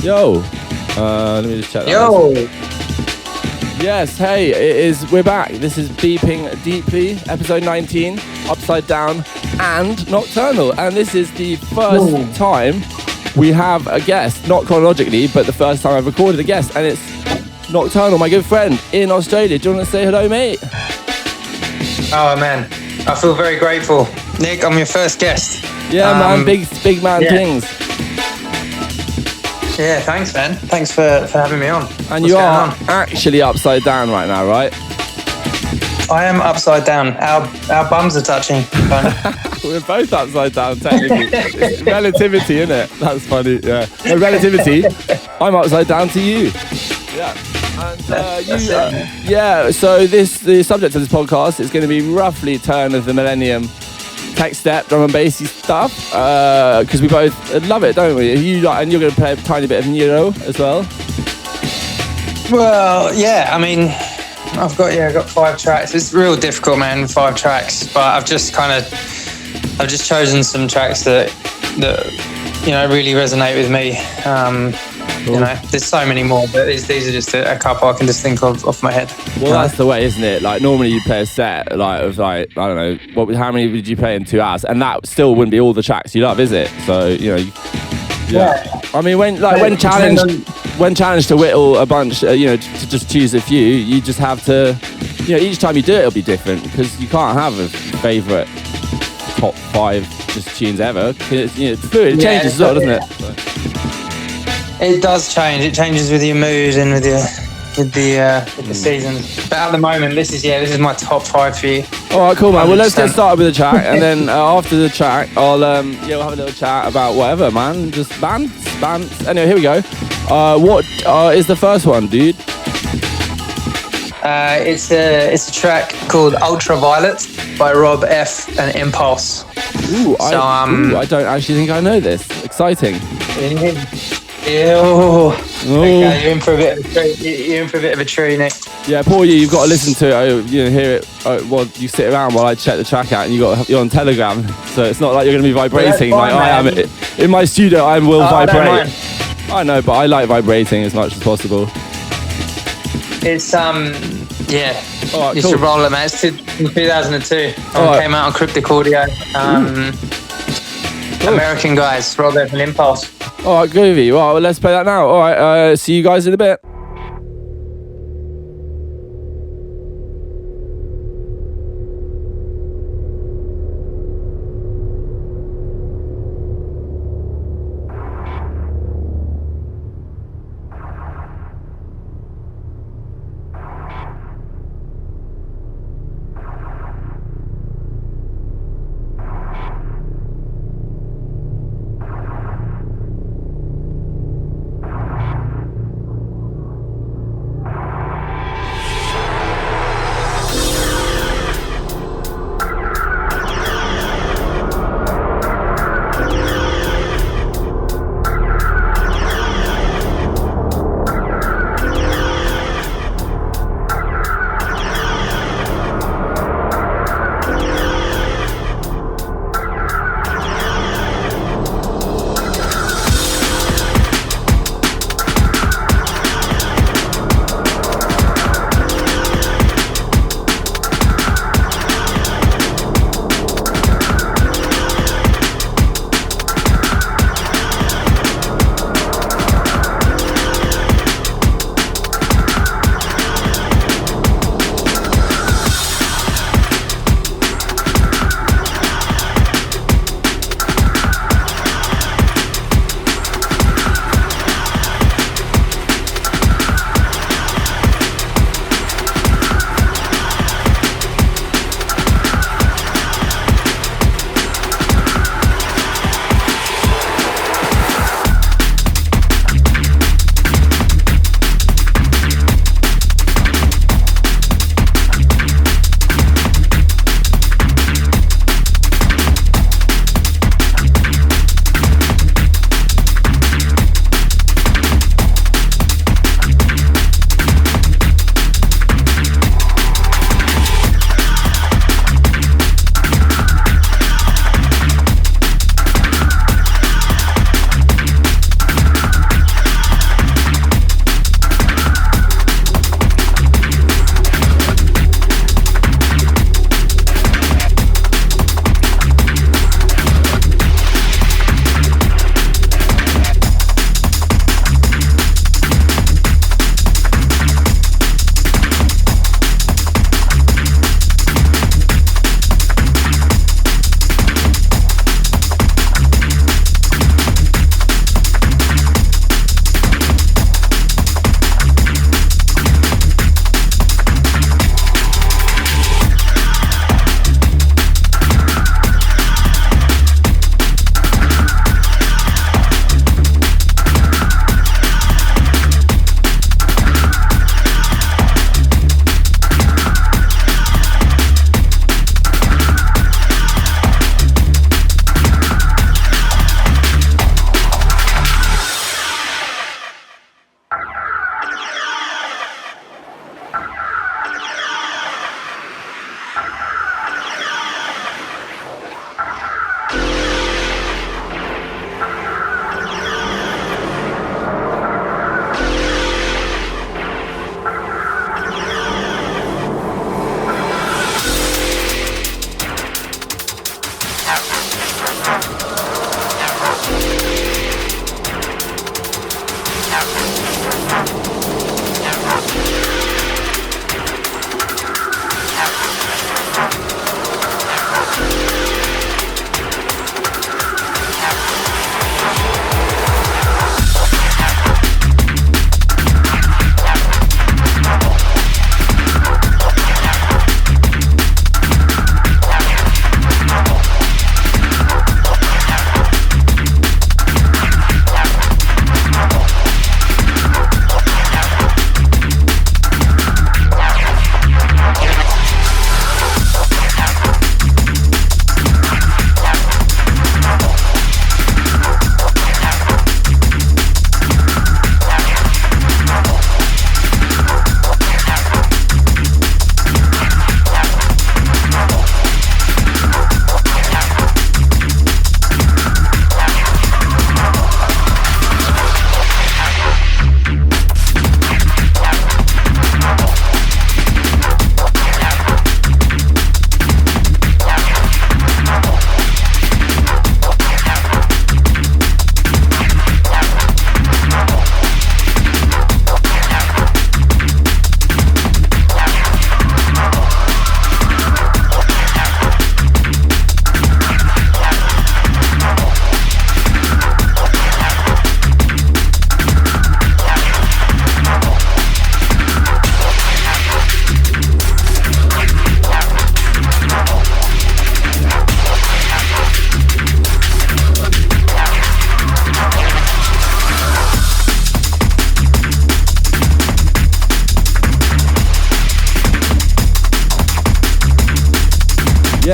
Yo. Let me just check that. Yo. Yes, hey, we're back. This is Beeping Deeply, episode 19, Upside Down and Nocturnal. And this is the first time we have a guest, not chronologically, but the first time I've recorded a guest. And it's Nocturnal, my good friend in Australia. Do you want to say hello, mate? Oh, man. I feel very grateful. Nick, I'm your first guest. Yeah, man, big man things. Yeah, thanks, man. Thanks for having me on. And you are actually upside down right now, right? I am upside down. Our bums are touching. We're both upside down, technically. It's relativity, isn't it? That's funny, yeah. No, relativity, I'm upside down to you. Yeah. And so the subject of this podcast is going to be roughly turn of the millennium TECHSTEP, drum and bassy stuff, because we both love it, don't we? And you're going to play a tiny bit of Neuro as well. Well, yeah. I mean, I've got 5 tracks. It's real difficult, man. 5 tracks, but I've just chosen some tracks that really resonate with me. Cool. There's so many more, but these are just a couple I can just think of off my head. Well, that's the way, isn't it? Like, normally you play a set of I don't know, how many would you play in 2 hours? And that still wouldn't be all the tracks you love, is it? So, yeah. I mean, when challenged to whittle a bunch, to just choose a few, you just have to, each time you do it, it'll be different, because you can't have a favourite top 5 just tunes ever. It's fluid. It changes as well, doesn't it? So. It does change. It changes with your mood and with the seasons. But at the moment, this is my top 5 for you. All right, cool, man. Well, let's get started with the track, and then after the track, we'll have a little chat about whatever, man. Just bands. Anyway, here we go. What is the first one, dude? It's a track called Ultraviolet by Rob F and Impulse. I don't actually think I know this. Exciting. Okay, you're in for a bit of a treat, Nick. Yeah, poor you. You've got to listen to it. Hear it. While you sit around while I check the track out, and you're on Telegram, so it's not like you're going to be vibrating like I am in my studio. I will vibrate. I know, but I like vibrating as much as possible. It's Right, you cool. should roll it, man. It's 2002. Came out on Cryptic Audio. Cool. American guys, Rob F and Impulse. All right, groovy. Well, let's play that now. All right, see you guys in a bit.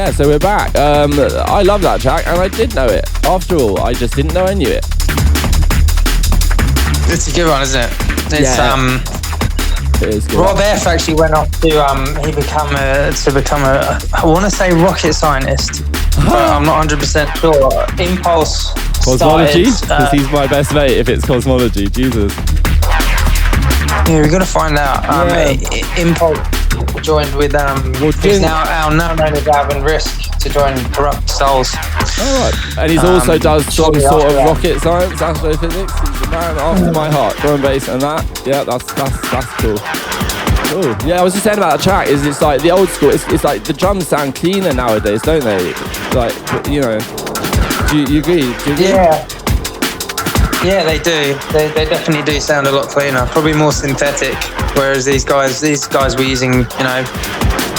Yeah, so we're back. I love that track, and I did know it. After all, I just didn't know I knew it. It's a good one, isn't it? It's It is good. Rob F actually went off to become a I want to say rocket scientist, but I'm not 100% sure. Impulse Cosmology? Because he's my best mate if it's cosmology. Jesus. Yeah, we're gonna find out. Impulse joined with he's now known as Alvin Risk to join Corrupt Souls. All right. And he's also does some sort of rocket science, astrophysics. He's a man after my heart. Drum and bass and that. Yeah, that's cool. Cool. Yeah, I was just saying about the track is it's like the old school. It's like the drums sound cleaner nowadays, don't they? Like, you know. Do you agree? Yeah. Yeah, they do. They definitely do sound a lot cleaner. Probably more synthetic. Whereas these guys were using, you know,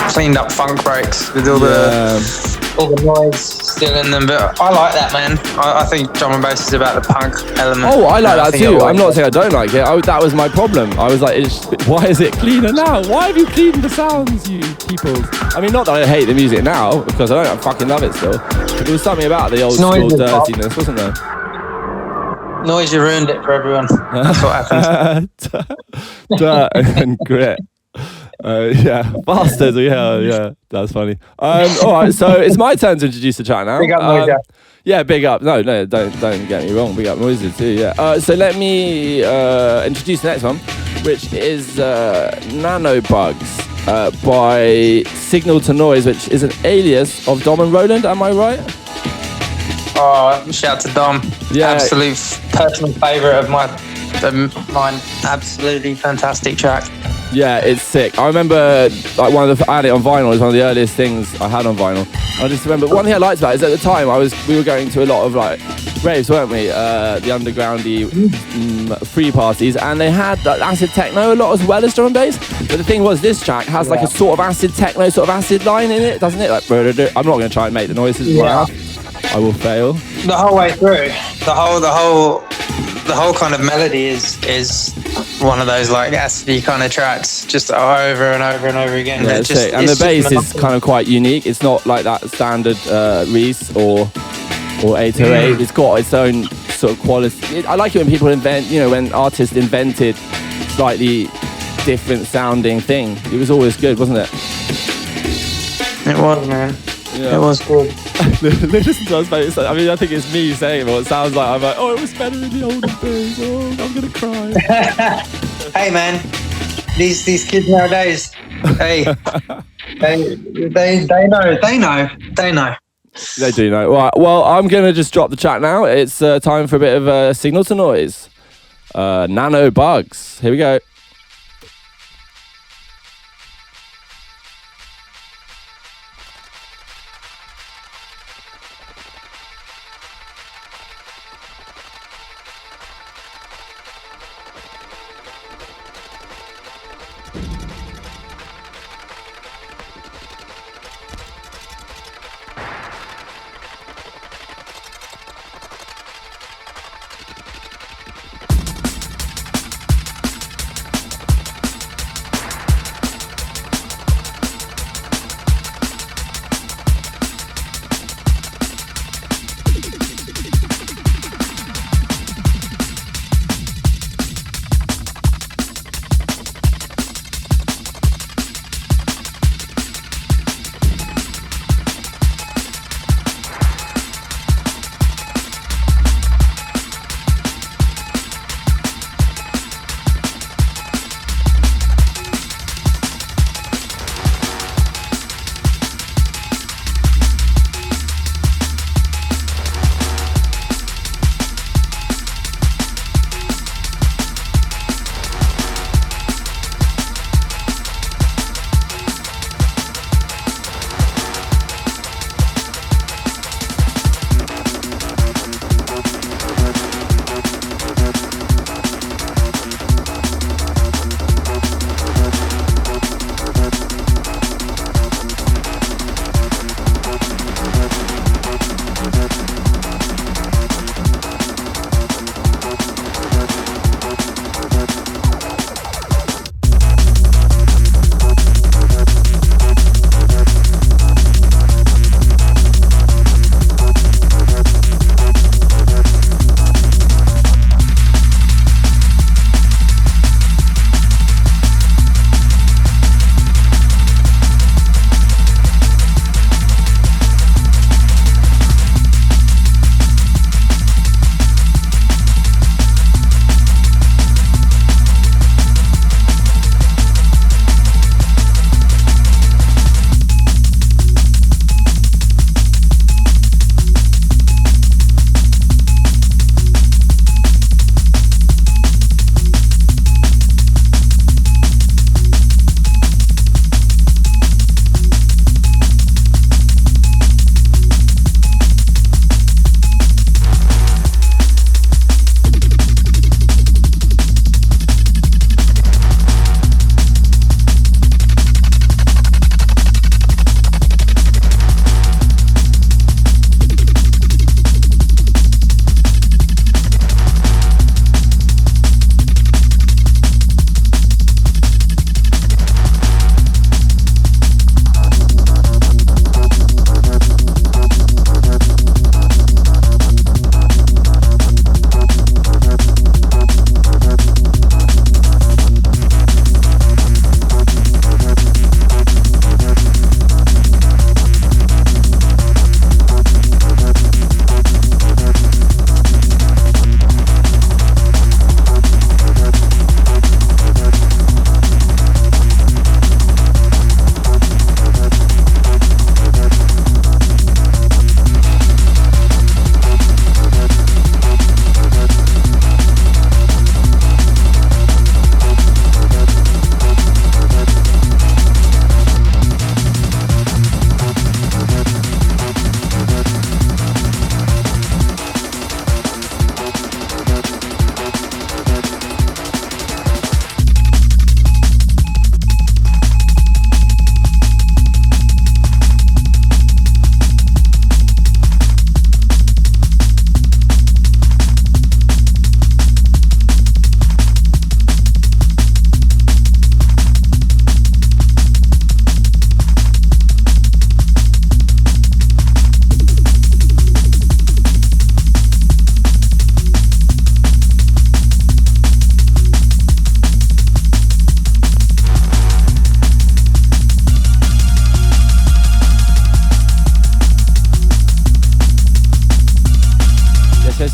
cleaned up funk breaks with all the noise still in them. But I like that, man. I think drum and bass is about the punk element. Oh, I like that too. I'm not saying I don't like it. That was my problem. I was like, why is it cleaner now? Why have you cleaned the sounds, you people? I mean, not that I hate the music now, because I don't fucking love it still. But there was something about the old school dirtiness, wasn't there? Noise, you ruined it for everyone. That's what happens. Dirt and grit. Bastards. Yeah, that's funny. All right, so it's my turn to introduce the track now. Big up, Noise. Yeah, big up. No, don't get me wrong. Big up Noises too. Yeah. So let me introduce the next one, which is Nanobugs by Signal to Noise, which is an alias of Dom and Roland. Am I right? Oh, shout to Dom. Yeah. Absolute personal favourite of mine. Absolutely fantastic track. Yeah, it's sick. I remember like I had it on vinyl. It was one of the earliest things I had on vinyl. I just remember one thing I liked about it is at the time we were going to a lot of like raves, weren't we? The undergroundy free parties, and they had like, acid techno a lot as well as drum and bass. But the thing was, this track has like a sort of acid techno, sort of acid line in it, doesn't it? Like, I'm not going to try and make the noises with my mouth. I will fail. The whole way through, the whole kind of melody is one of those like acidy kind of tracks, just over and over and over again. Yeah, and the bass is kind of quite unique. It's not like that standard Reese or 808. It's got its own sort of quality. I like it when people invent, you know, when artists invented slightly different sounding thing. It was always good, wasn't it? It was, man. Yeah. It was good. Listen to us, mate. I mean, I think it's me saying it, but it sounds like I'm like, oh, it was better in the olden days. Oh, I'm gonna cry. Hey, man, these kids nowadays, hey, they know. They do know. Right. Well, I'm gonna just drop the track now. It's time for a bit of Signal to Noise. Nanobugs. Here we go.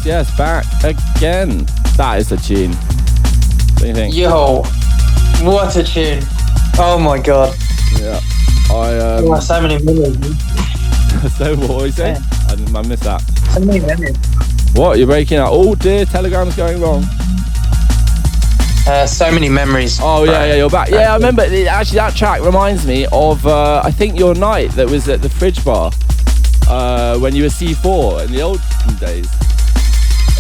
yes, back again. That is a tune. What do you think? Yo, what a tune. Oh my God. Yeah. So many memories. So what were you saying? Yeah. I missed that. So many memories. What? You're breaking out. Oh dear, Telegram's going wrong. So many memories. Oh yeah, you're back. Yeah, I remember. Actually, that track reminds me of I think your night that was at the Fridge Bar when you were C4 in the old days.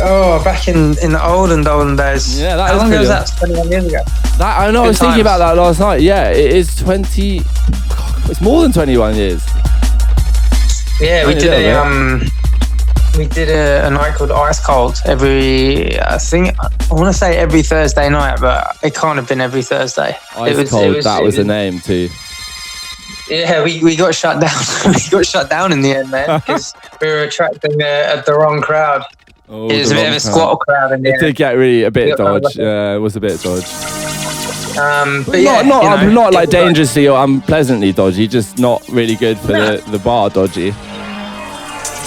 Oh, back in the olden days. Yeah, that How is long pretty ago was that? 21 years ago. That I know. I was thinking about that last night. Yeah, it is 20. It's more than 21 years. Yeah, we did a night called Ice Cold I want to say every Thursday night, but it can't have been every Thursday. Ice Cold, that was the name too. Yeah, we got shut down. We got shut down in the end, man, because we were attracting the wrong crowd. Oh, it was a bit of a squatter crowd in the end. It did get really a bit dodge. Yeah, it was a bit dodge. But yeah, not like dangerously or unpleasantly dodgy, just not really good for the bar dodgy.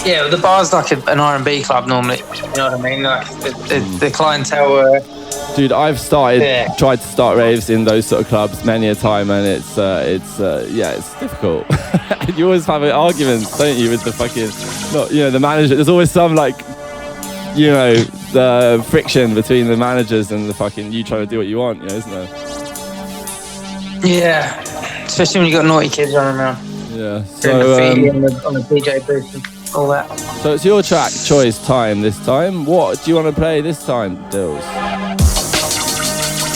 Yeah, well, the bar's like an R&B club normally. You know what I mean? Like the clientele were. Dude, I've tried to start raves in those sort of clubs many a time, and it's difficult. You always have arguments, don't you, with the fucking, the manager. There's always some the friction between the managers and the fucking you trying to do what you want, isn't there? Yeah, especially when you got naughty kids running around. Yeah. So on the DJ booth and all that. So it's your track choice time this time. What do you want to play this time, Dills?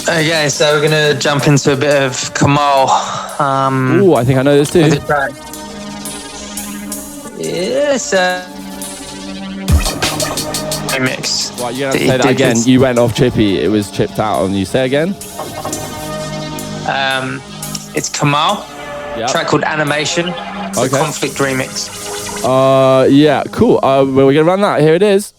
Okay, so we're gonna jump into a bit of Kamal. Ooh, I think I know this too. Yes. Remix. Right, you're gonna say that again. You went off trippy. It was chipped out on you. Say again. It's Kamal. Yep. Track called Animation. It's a Conflict remix. Yeah, cool. We're gonna run that. Here it is.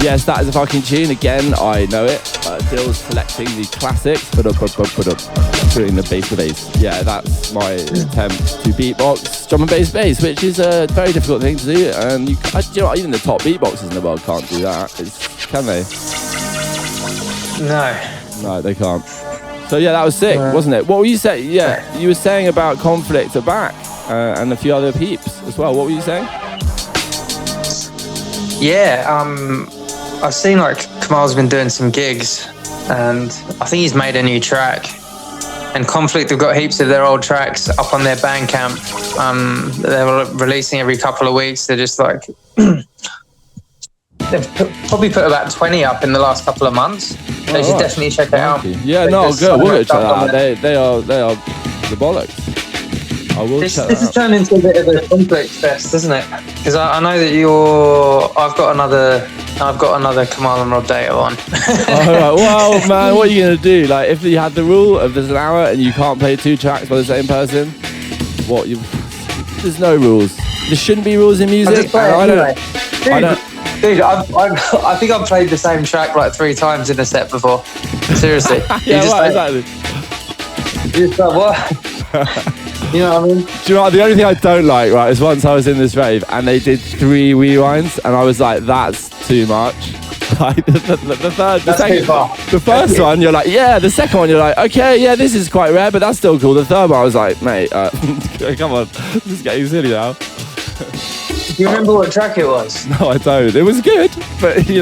Yes, that is a fucking tune. Again, I know it. Dill's selecting the classics. Putting the bass to bass. Yeah, that's my attempt to beatbox drum and bass, which is a very difficult thing to do. And you know what, even the top beatboxers in the world can't do that. Can they? No, they can't. So yeah, that was sick, wasn't it? What were you saying? Yeah, you were saying about Conflict at back and a few other peeps as well. What were you saying? Yeah, I've seen like Kamal's been doing some gigs, and I think he's made a new track. And Conflict have got heaps of their old tracks up on their Bandcamp. They're releasing every couple of weeks. They're just like they've probably put about 20 up in the last couple of months. They should definitely check it out. Yeah, no, good. We'll check that out. They are the bollocks. I will check that out. This has turned into a bit of a Conflict fest, isn't it? Because I know that I've got another Kamal and Rob data on. Alright, well, man, what are you gonna do? Like, if you had the rule of there's an hour and you can't play 2 tracks by the same person, there's no rules. There shouldn't be rules in music. Dude, I think I've played the same track like 3 times in a set before. Seriously. Exactly. You just like, what? You know what I mean? Do you know what? The only thing I don't like, right, is once I was in this rave and they did 3 rewinds and I was like, that's too much. Like the first one, you're like, yeah. The second one, you're like, okay, yeah, this is quite rare, but that's still cool. The third one, I was like, mate, come on, this is getting silly now. Do you remember what track it was? No, I don't. It was good, but 3.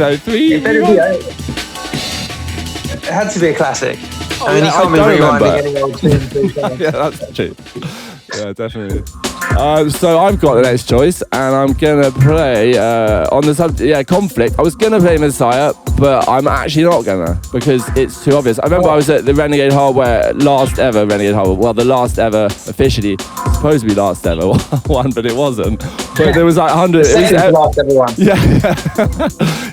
It had to be a classic. I mean, you can't be rewinding any old tune. Yeah, that's true. Yeah, definitely. So I've got the next choice, and I'm gonna play on the subject. Yeah, Conflict. I was gonna play Messiah, but I'm actually not gonna because it's too obvious. I remember I was at the Renegade Hardware, last ever Renegade Hardware. Well, the last ever officially, supposed to be last ever one, but it wasn't. But there was like 100. Last ever one. Yeah,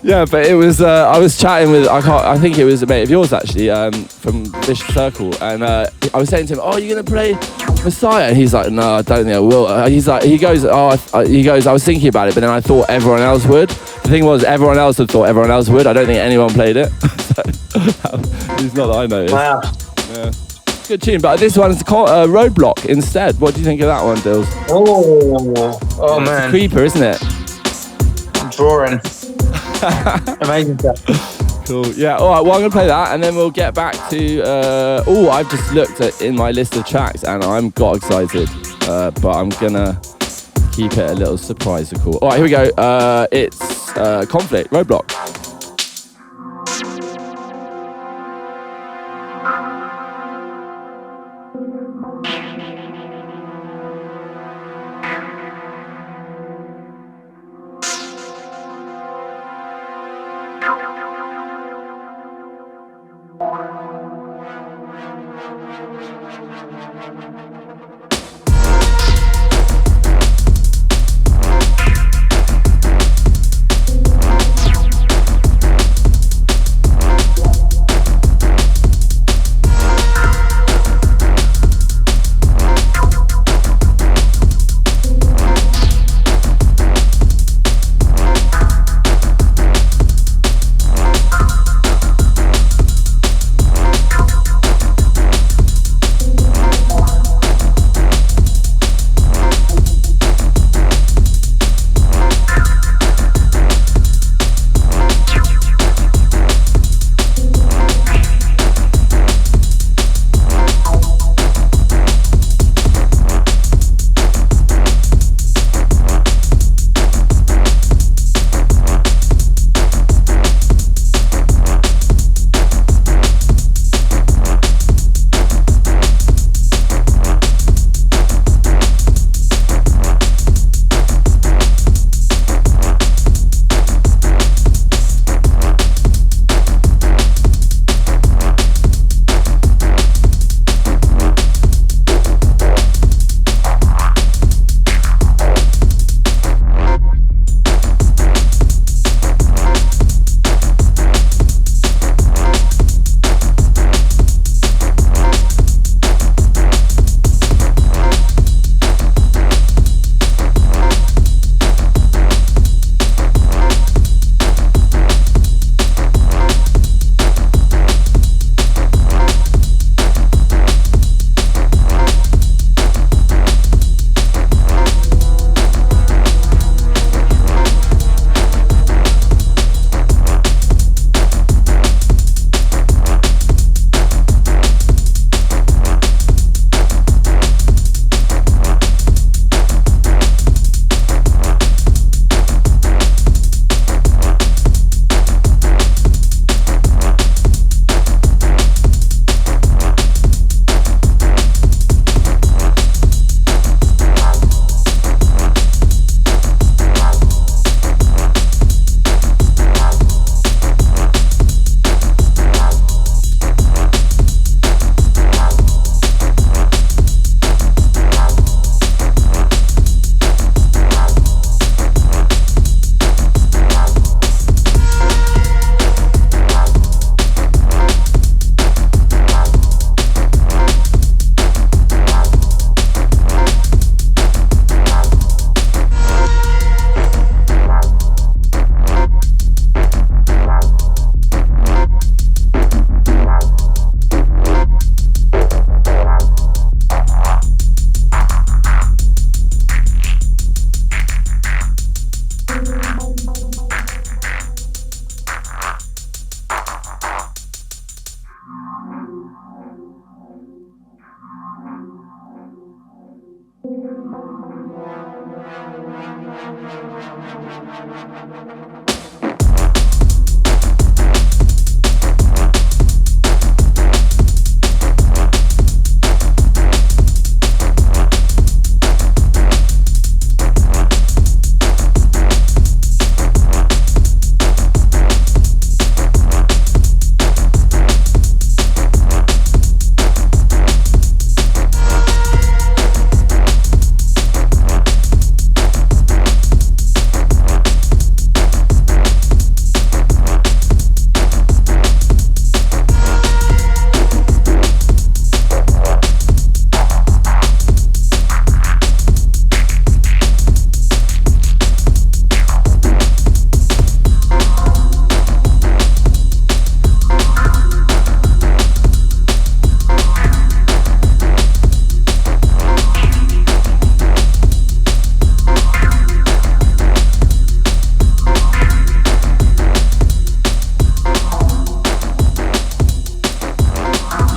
yeah. But it was. I was chatting with. I think it was a mate of yours actually, from Vicious Circle, and I was saying to him, "Oh, you're gonna play Messiah?" And he's like, "No, I don't think I will." He goes, I was thinking about it, but then I thought everyone else would. The thing was, everyone else had thought everyone else would. I don't think anyone played it. It's not that I noticed. Wow. Yeah. Good tune, but this one's Roadblock instead. What do you think of that one, Dills? Oh man. It's a creeper, isn't it? Drawing. Amazing stuff. Cool. Yeah. All right. Well, I'm gonna play that, and then we'll get back to. I've just looked in my list of tracks, and I'm got excited. But I'm gonna keep it a little surprise. Cool. All right. Here we go. It's Conflict, Roadblock.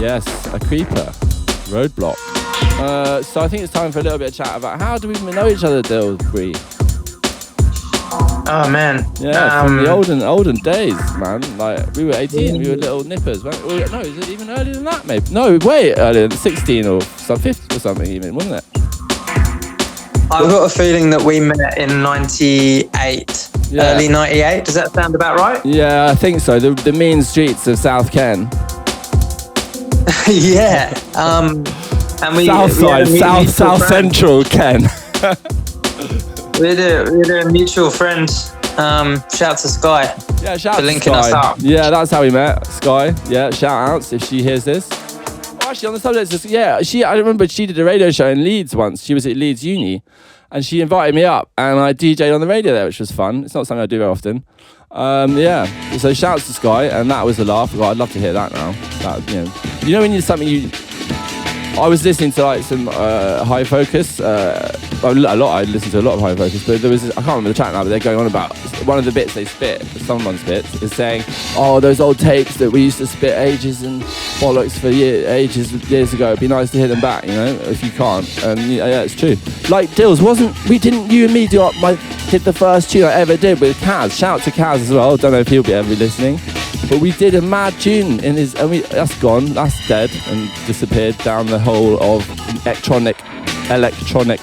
Yes, a creeper. Roadblock. So I think it's time for a little bit of chat about how do we even know each other, Dill, Bree? Oh man. Yeah, from the olden days, man. Like we were 18, we were little nippers. Weren't we? No, is it even earlier than that? Maybe. No, way earlier than 16 or some 50 or something, even, wasn't it? I've got a feeling that we met in 98, early 98. Does that sound about right? Yeah, I think so. The mean streets of South Ken. Yeah. And we Southside, South Central Ken. we had a mutual friend. Shout to Sky. Yeah, shout for to linking Sky. us up. Yeah, that's how we met. Sky. Yeah, shout outs if she hears this. Oh, actually, on the subject, I remember she did a radio show in Leeds once. She was at Leeds Uni, and she invited me up, and I DJ'd on the radio there, which was fun. It's not something I do very often. Yeah. So shouts to Sky, and that was a laugh. God, I'd love to hear that now. You know when you're something you. I was listening to like some High Focus. I listened to a lot of High Focus, but there was I can't remember the track now, but they're going on about one of the bits they spit. Someone spits is saying, "Oh, those old tapes that we used to spit ages and bollocks for years ago. It'd be nice to hear them back, you know, if you can't." And yeah, it's true. Like Dills, you and me did the first tune I ever did with Kaz. Shout out to Kaz as well. Don't know if he'll ever be listening. But we did a mad tune that's gone, that's dead and disappeared down the hole of electronic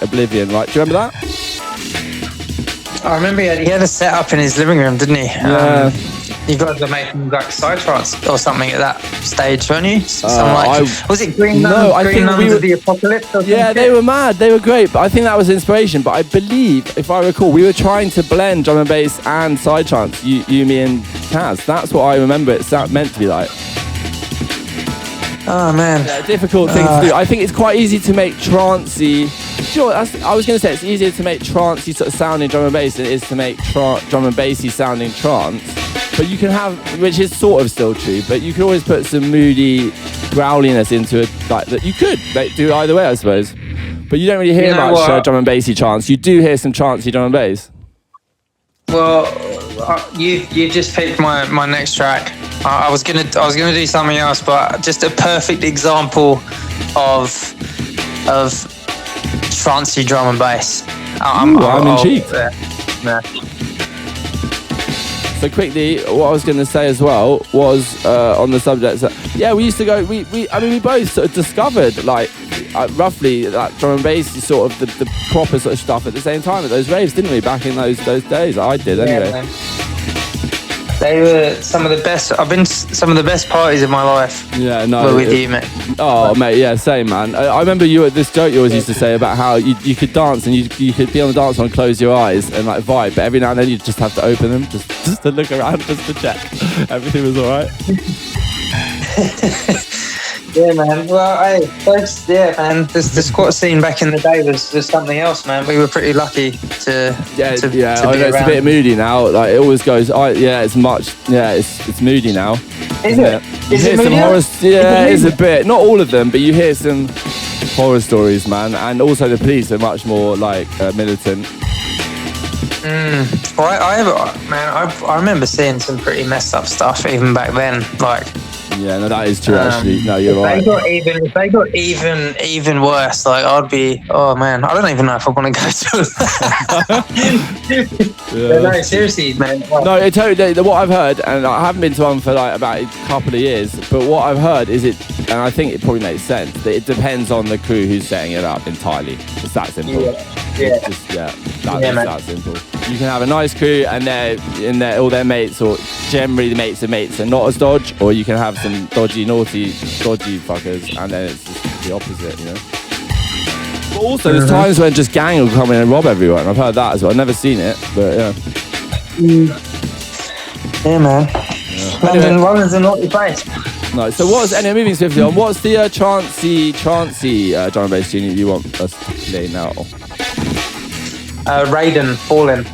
oblivion, right? Do you remember that? I remember he had a set up in his living room, didn't he? Yeah. You guys were making like Psytrance or something at that stage, weren't you? Was it Green Nuns of the Apocalypse? Or yeah, they were mad. They were great, but I think that was inspiration. But I believe, if I recall, we were trying to blend drum and bass and Psytrance, you, me, and Kaz. That's what I remember it's meant to be like. Oh man, yeah, difficult thing to do. I think it's quite easy to make trancey. Sure, I was going to say it's easier to make trancey sort of sounding drum and bass than it is to make drum and bassy sounding trance. But you can have, which is sort of still true, but you can always put some moody growliness into it, like that. You could do either way, I suppose. But you don't really hear much drum and bassy trance. You do hear some trancey drum and bass. Well, you just picked my next track. I was gonna do something else, but just a perfect example of trancey drum and bass. I'm intrigued. Yeah. So quickly, what I was going to say as well was on the subject that we used to go. We both sort of discovered like roughly that drum and bass is sort of the proper sort of stuff at the same time at those raves, didn't we? Back in those days, I did anyway. Man. They were some of the best. I've been to some of the best parties of my life. Yeah, no. Were with you, mate. Oh, mate, yeah, same, man. I remember this joke you always used to say about how you could dance and you could be on the dance floor and close your eyes and like vibe, but every now and then you just have to open them just to look around, just to check everything was all right. Yeah, man. Well, hey, man. The squat scene back in the day was something else, man. We were pretty lucky to be I know around. it's a bit moody now. Like it always goes. It's moody now. Is it? Is it moody? Yeah, it is a bit. Not all of them, but you hear some horror stories, man. And also the police are much more like militant. Well, I remember seeing some pretty messed up stuff even back then. Like. Yeah, no, that is true. Actually, no, you're right. If they got even worse, like I'd be. Oh man, I don't even know if I want to go to that. No, seriously, man. No, totally. What I've heard, and I haven't been to one for like about a couple of years, but what I've heard is and I think it probably makes sense that it depends on the crew who's setting it up entirely. It's that simple. That's that simple. You can have a nice crew and all their mates, or generally the mates of mates, are not as dodge, or you can have some dodgy fuckers, and then it's just the opposite, you know. But also, there's times when just gang will come in and rob everyone. I've heard that as well. I've never seen it, but yeah. Yeah, man. Yeah. London's a naughty place. No, so moving swiftly on, what's the trancey drum and bass tune you want us to play now? Raiden, Fallen.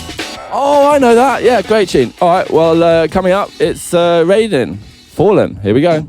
Oh, I know that. Yeah, great tune. All right, well, coming up, it's Raiden, Fallen. Here we go.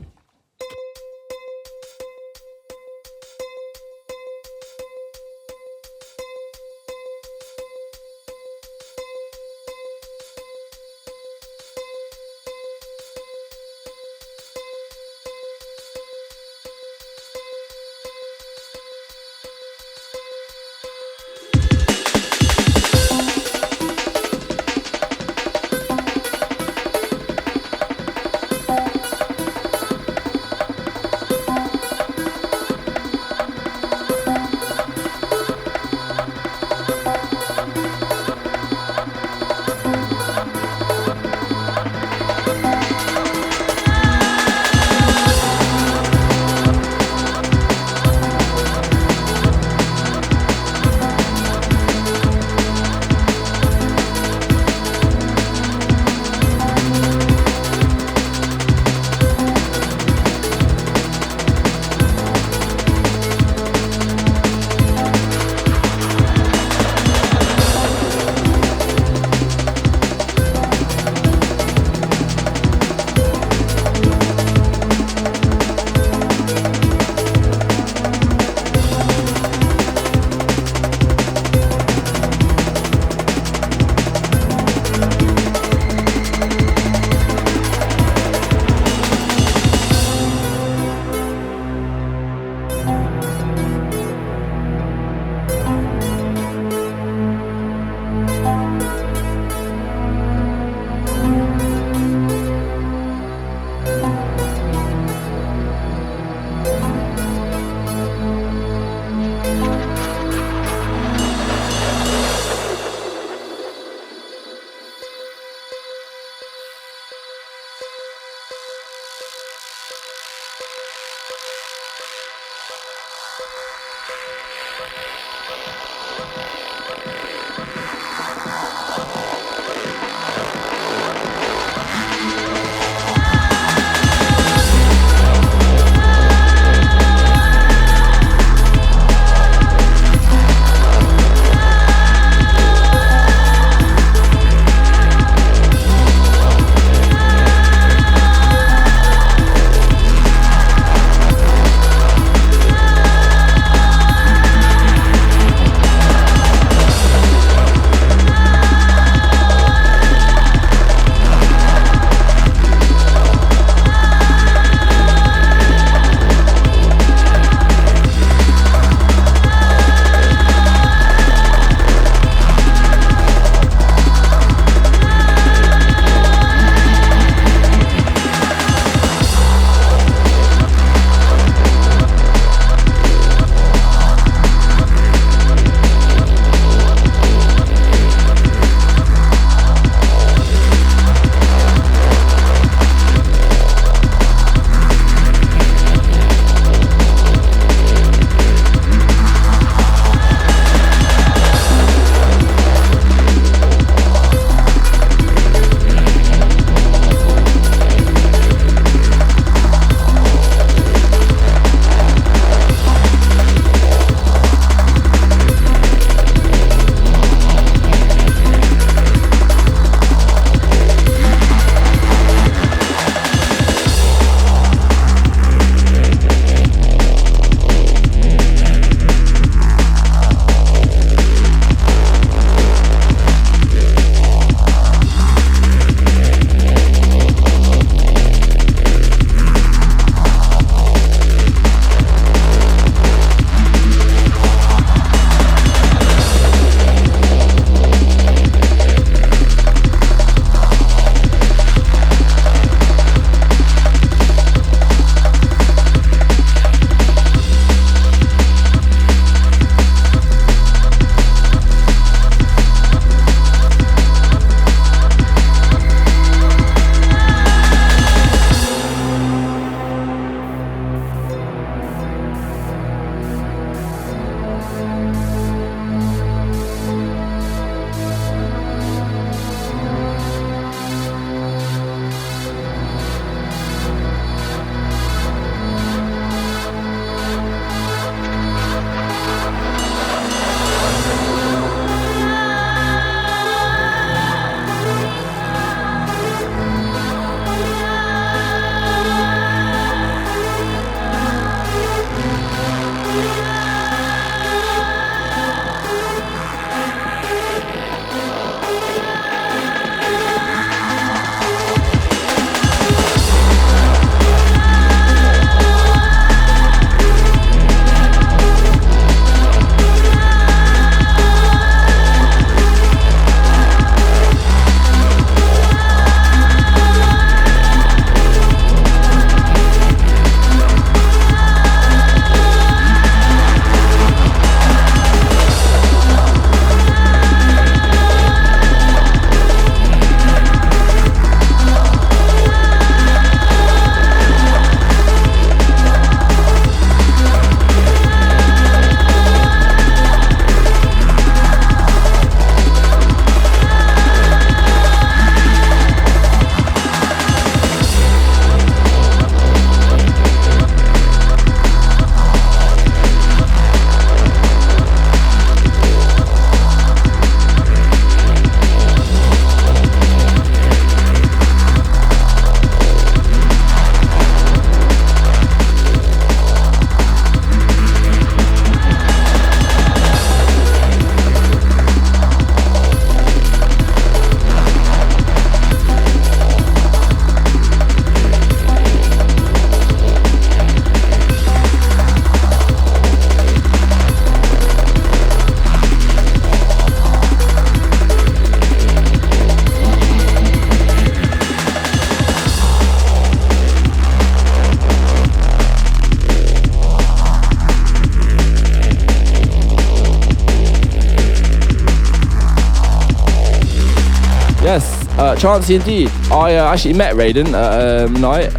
Chancey indeed. I actually met Raiden at night.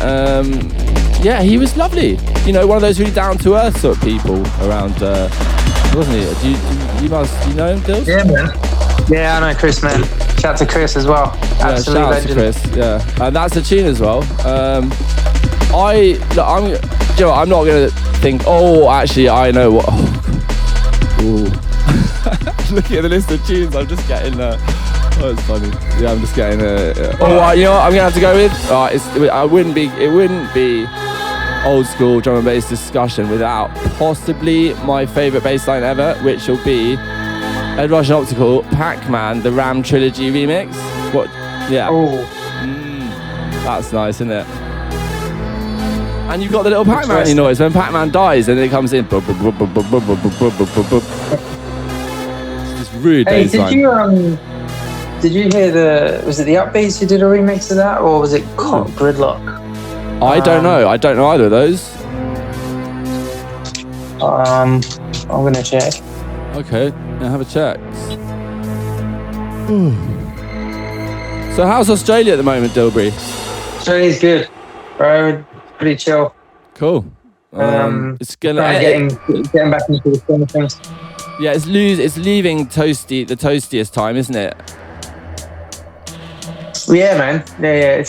Yeah, he was lovely. You know, one of those really down-to-earth sort of people around wasn't he? You know him, Dills? Yeah, man. Yeah, I know Chris, man. Shout out to Chris as well. Yeah, shout out to Chris. Yeah, and that's a tune as well. I'm not gonna think. Oh, actually, I know what. Oh, looking at the list of tunes, I'm just getting. Oh, it's funny. Yeah, I'm just getting. Oh, you know what? I'm gonna have to go with. It wouldn't be old school drum and bass discussion without possibly my favourite bass line ever, which will be Ed Rush and Optical, Pac-Man, the Ram Trilogy remix. What? Yeah. Oh. That's nice, isn't it? And you've got the little Pac-Man noise when Pac-Man dies and then it comes in. It's this rude bass line. Did you hear was it the Upbeats who did a remix of that, or was it Gridlock? I don't know. I don't know either of those. I'm gonna check. Okay, now have a check. So how's Australia at the moment, Dilbury? Australia's good, bro. Pretty chill. Cool. It's gonna getting back into the swing of things. Yeah, it's leaving the toastiest time, isn't it? Yeah, man. Yeah.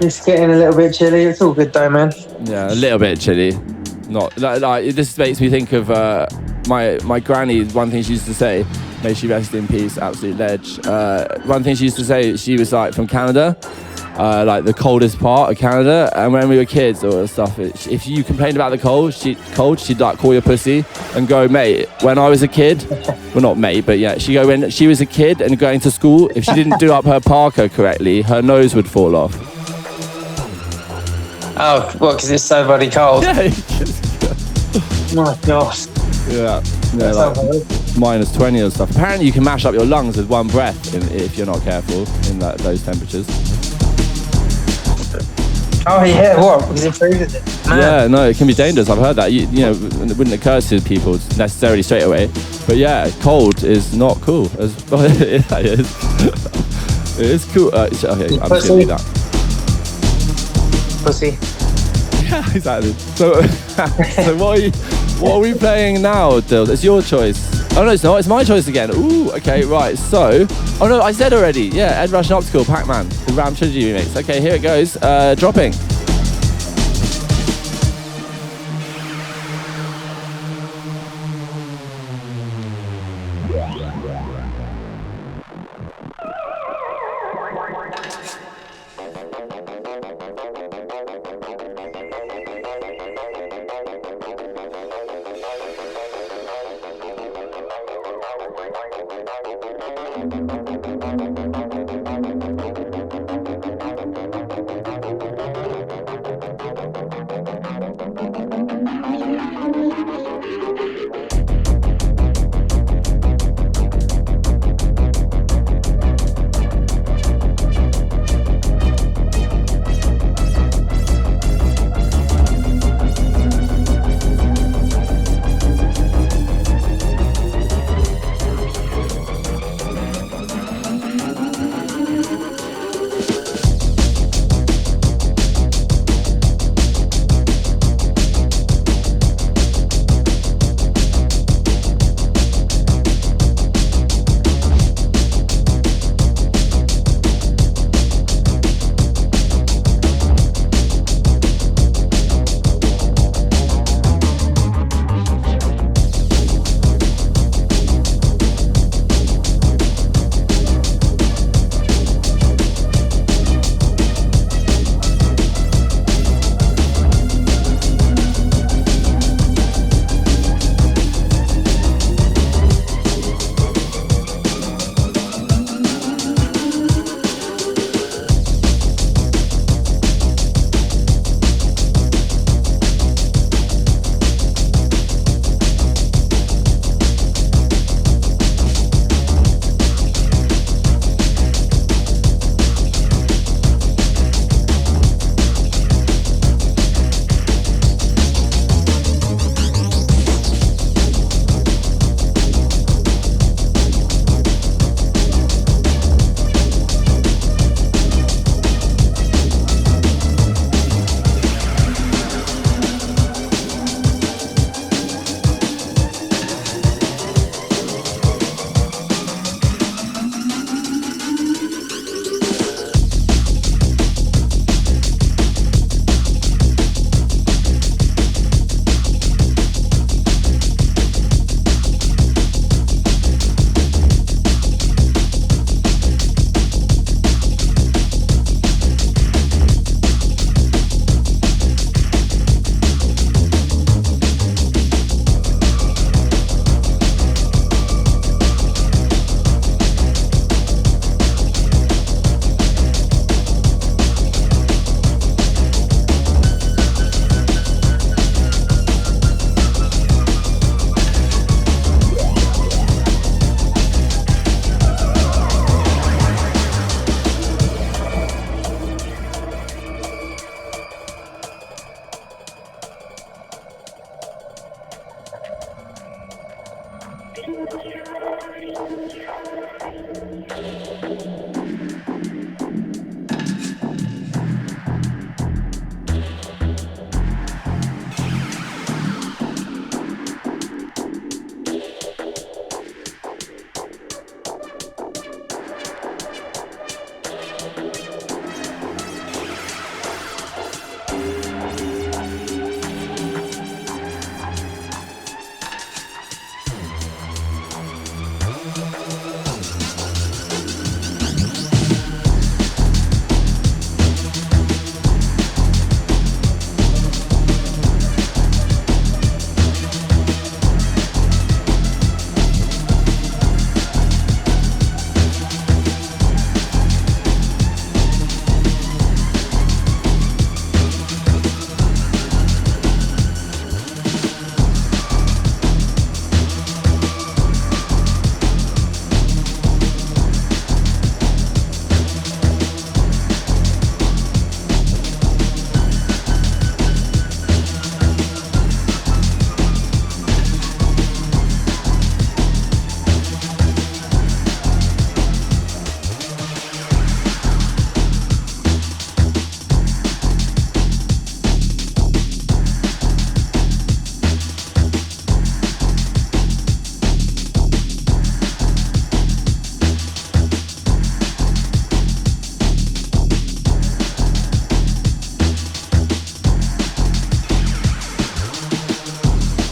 It's getting a little bit chilly. It's all good though, man. Yeah, a little bit chilly. Not like this makes me think of my granny. One thing she used to say, may she rest in peace, absolute ledge. One thing she used to say, she was like from Canada, like the coldest part of Canada. And when we were kids or stuff, if you complained about the cold, she'd like call your pussy and go, mate. When I was a kid, well not mate, but yeah, she go when she was a kid and going to school. If she didn't do up her parka correctly, her nose would fall off. Oh, what? Because it's so bloody cold. Yeah. My gosh. Yeah, like -20 and stuff. Apparently, you can mash up your lungs with one breath if you're not careful in those temperatures. Oh yeah, what? Because it freezes it. Man. Yeah, no, it can be dangerous. I've heard that. You know, it wouldn't occur to people necessarily straight away. But yeah, cold is not cool. It is. It is cool. Okay, I'm just gonna do that. Pussy. Yeah, exactly. So what are we playing now, Dill? It's your choice. Oh no, it's not. It's my choice again. Ooh, okay, right. So, oh no, I said already. Yeah, Ed Rush and Optical, Pac-Man, the Ram Trilogy remix. Okay, here it goes. Dropping.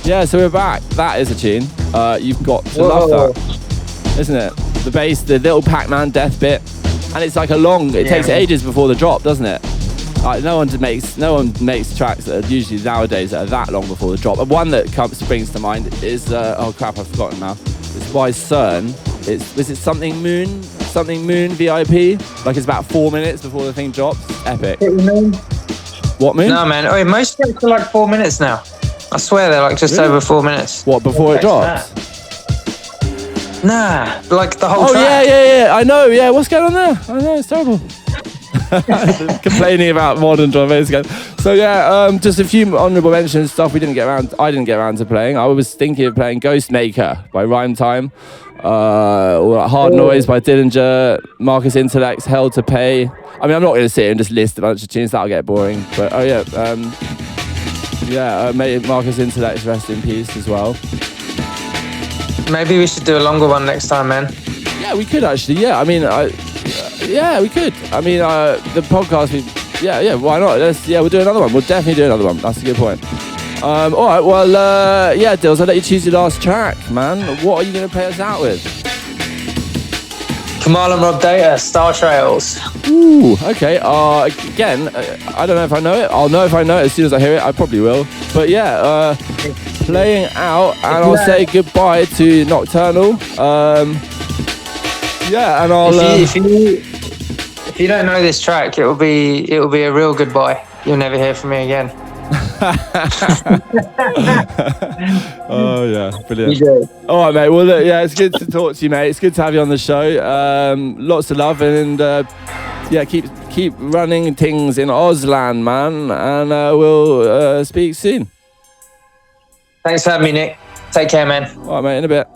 Yeah, so we're back. That is a tune. You've got to love that, isn't it? The bass, the little Pac-Man death bit, and it's like it takes ages before the drop, doesn't it? Like no one makes tracks that are usually nowadays that are that long before the drop. And one that springs to mind is oh crap, I've forgotten now. It's by CERN. Was it something Moon VIP? Like it's about 4 minutes before the thing drops. Epic. What Moon? No man, most tracks are like 4 minutes now. I swear they're like just over 4 minutes. What, before it drops? Nah, like the whole track. Oh yeah. I know. Yeah, what's going on there? I know, it's terrible. Complaining about modern drum bass again. So yeah, just a few honourable mentions, stuff I didn't get around to playing. I was thinking of playing Ghostmaker by Rhyme Time, or Hard Noise by Dillinger, Marcus Intellect's Hell to Pay. I mean, I'm not going to sit here and just list a bunch of tunes, that'll get boring. But Marcus Intellect's Rest in Peace as well. Maybe we should do a longer one next time, man. Yeah, we could actually. Yeah, I mean, we could. I mean, the podcast. Why not? We'll do another one. We'll definitely do another one. That's a good point. All right. Well, Dills, I'll let you choose your last track, man. What are you going to play us out with? Kamal and Rob Data, Star Trails. Ooh, okay. Again, I don't know if I know it. I'll know if I know it as soon as I hear it. I probably will. But yeah, playing out, and I'll say goodbye to Nocturnal. Yeah, and I'll. If you don't know this track, it will be a real goodbye. You'll never hear from me again. Oh yeah, brilliant. All right, mate. Well, look, yeah, it's good to talk to you, mate. It's good to have you on the show. Lots of love, and keep running things in Auslan, man. And we'll speak soon. Thanks for having me, Nick. Take care, man. All right, mate. In a bit.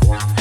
Wow.